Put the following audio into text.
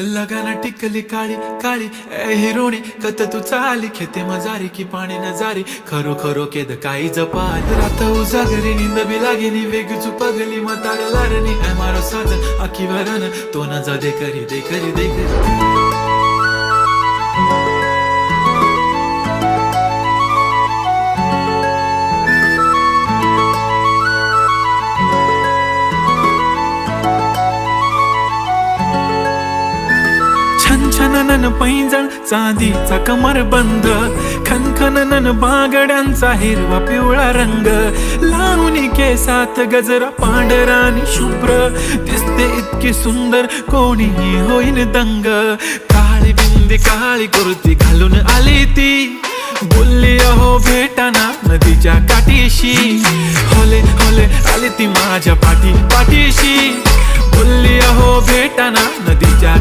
लगाना टिकली काळी काळी ए हिरोणी कत तू चाली खेते मजारी की पाणी नजारी खरो खरो केद काही जपाल रात उजागरी निंद बी लागेनी वेग चुपगली मतार लारणी ए मारो साथ आखी वरन तो न जा दे करी दे करी दे करी छनछनन पैंजण चांदीचा कमरबंद खनखनन बांगड्यांचा हिरवा पिवळा रंग लावणी केसात गजरा पांढरा आणि शुभ्र दिसते इतकी सुंदर कोणीही होईन दंग काळी बिंदी काळी कुर्ती घालून आली ती बोलली अहो भेटाना नदीच्या काठीशी होले होले आली ती माझ्या पाठीशी बोलली अहो भेटाना नदीच्या